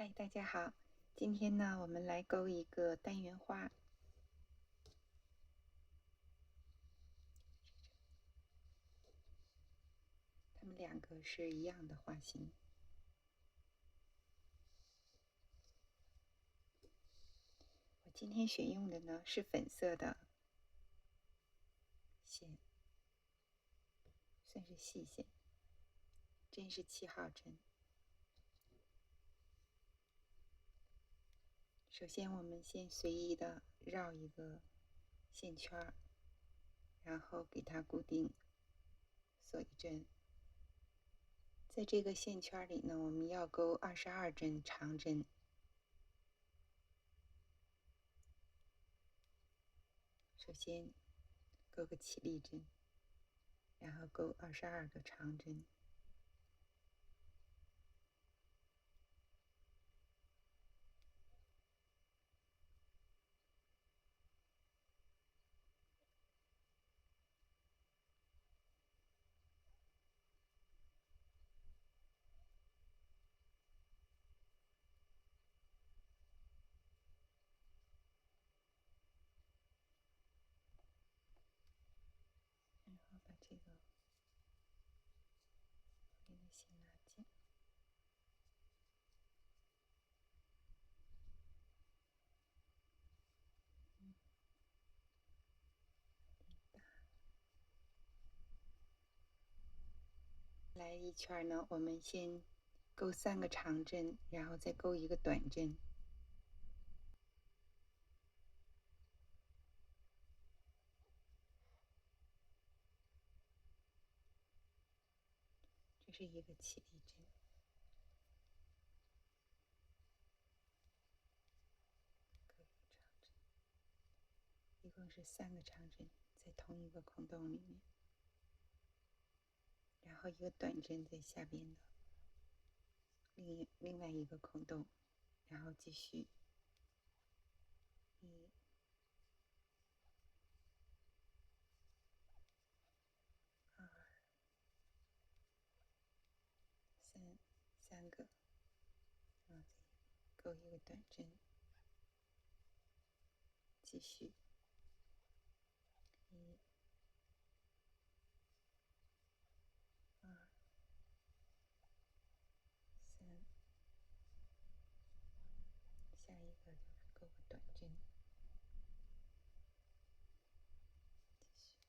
嗨，大家好，今天呢，我们来钩一个单元花，它们两个是一样的花型。我今天选用的呢是粉色的线，算是细线，针是7号针。首先，我们先随意的绕一个线圈，然后给它固定，锁一针。在这个线圈里呢，我们要钩22针长针。首先钩个起立针，然后钩22个长针。然后把这个后面的线拉紧。来一圈呢，我们先钩3个长针，然后再钩一个短针。这是一个起立针，钩一个长针，一共是3个长针，在同一个孔洞里面，然后一个短针在下边的另外一个孔洞，然后继续1、2、3个，然后再钩一个短针，继续1、2、3，下一个就是钩个短针，继续。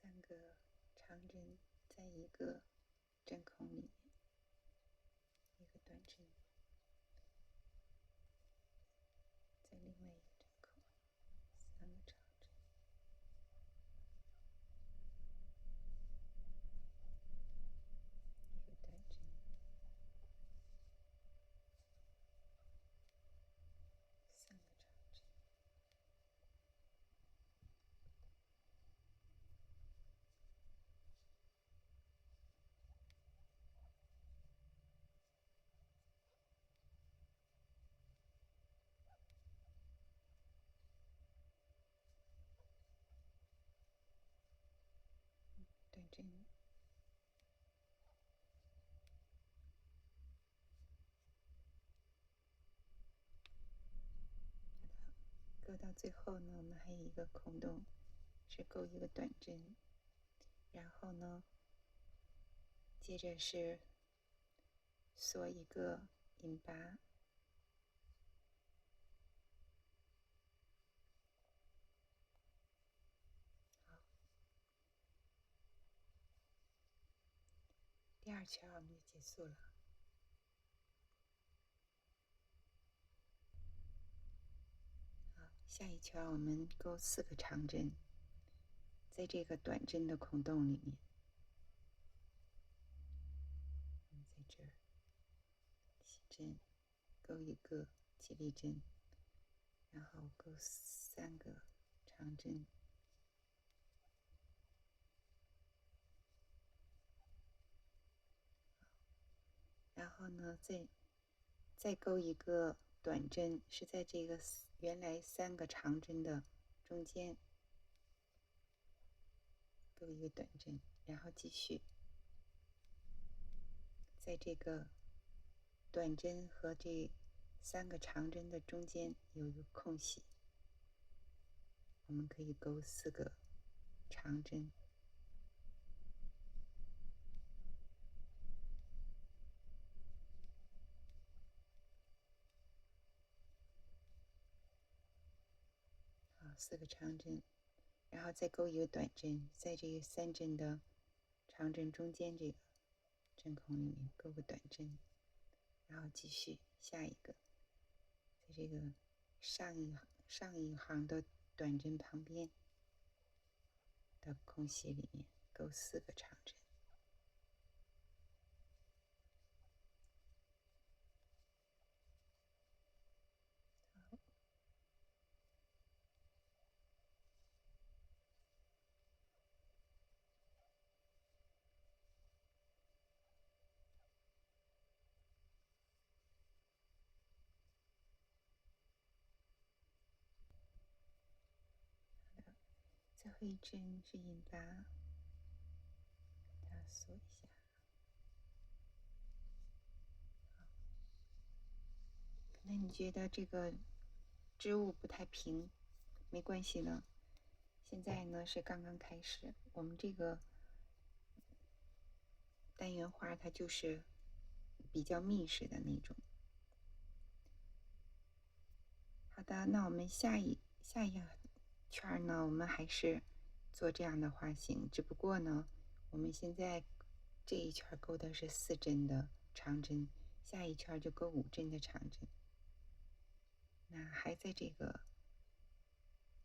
3个长针在一个针孔里面，一个短针在另外一个针孔，3个长针，一个短针，3个长针。短针，钩到最后呢，我们还有一个孔洞，是钩一个短针，然后呢，接着是锁一个引拔，好， 2圈我们就结束了。好，下一圈我们钩4个长针，在这个短针的孔洞里面，我们在这儿起针，钩1个起立针，然后钩3个长针。然后呢，再钩1个短针，是在这个原来3个长针的中间钩1个短针，然后继续在这个短针和这3个长针的中间有一个空隙，我们可以钩4个长针。好，4个长针，然后再钩1个短针，在这个3针的长针中间这个针孔里面钩个短针，然后继续下一个，在这个上一行的短针旁边的空隙里面钩4个长针。最后一针是引拔，给它锁一下。可能你觉得这个织物不太平，没关系呢。现在呢是刚刚开始，我们这个单元花它就是比较密实的那种。好的，那我们下一圈呢，我们还是做这样的花型，只不过呢，我们现在这一圈钩的是4针的长针，下一圈就钩5针的长针。那还在这个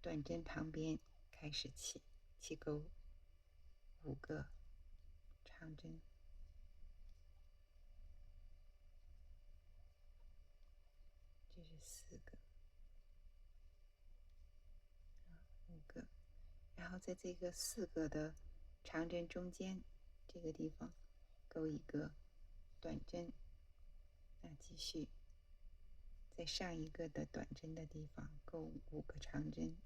短针旁边开始起钩5个长针。这是4个，5个，然后在这个4个的长针中间这个地方钩1个短针，那继续在上一个的短针的地方钩5个长针。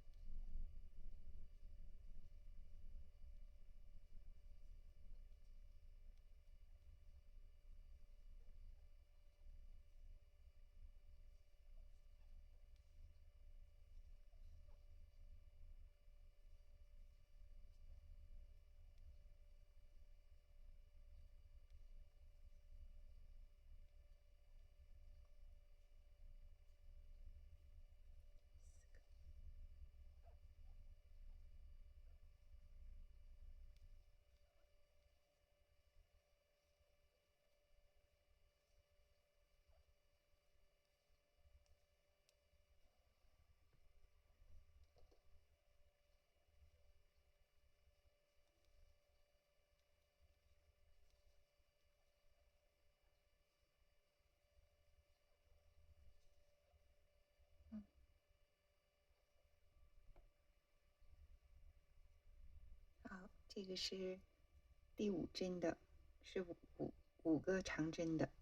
好，这个是第5针的，是五个长针的。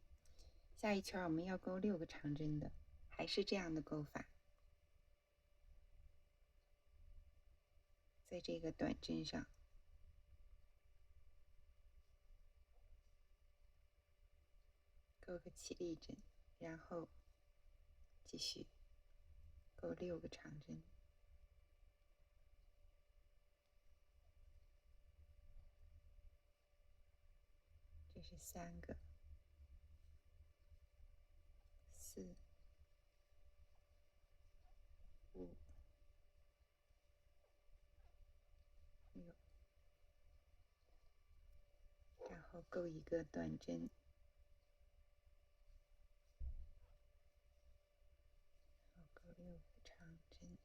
下一圈我们要钩6个长针的，还是这样的钩法，在这个短针上钩个起立针，然后继续钩6个长针。这是3个、4、5、6，然后钩一个短针，然后钩6个长针。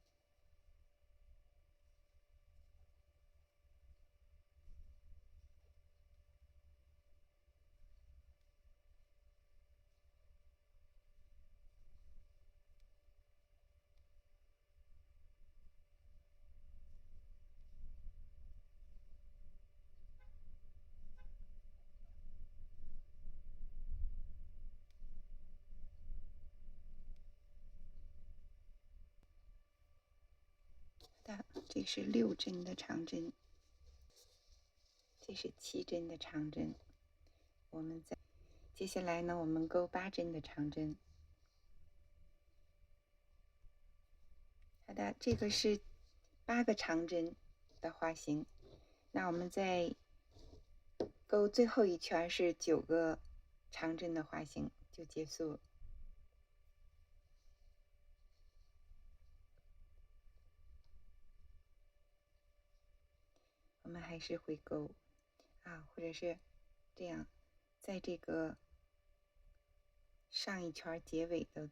这是6针的长针，这是7针的长针。接下来呢，我们钩8针的长针。好的，这个是8个长针的花型。那我们再钩最后一圈是9个长针的花型，就结束了。我们还是回钩啊，或者是这样，在这个上一圈结尾的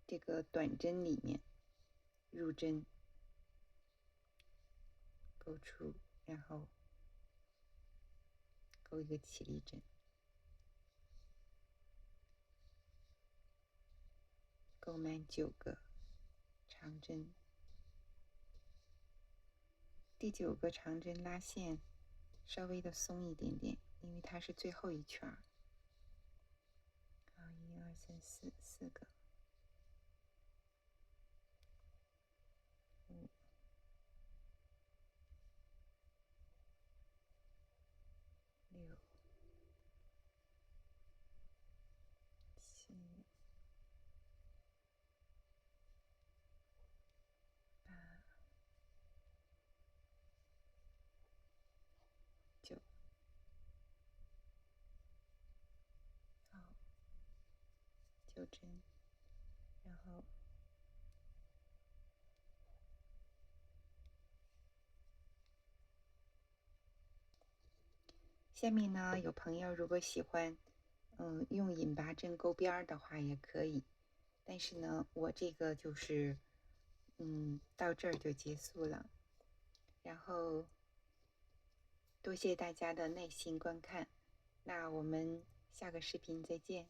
这个短针里面入针，钩出，然后钩一个起立针，钩满9个长针。第9个长针拉线稍微的松一点点，因为它是最后一圈。好，1、2、3、4个，5、6、7、8、9。好，9针，然后下面呢，有朋友如果喜欢，用引拔针钩边的话也可以，但是呢，我这个就是，到这儿就结束了。然后，多谢大家的耐心观看，那我们下个视频再见。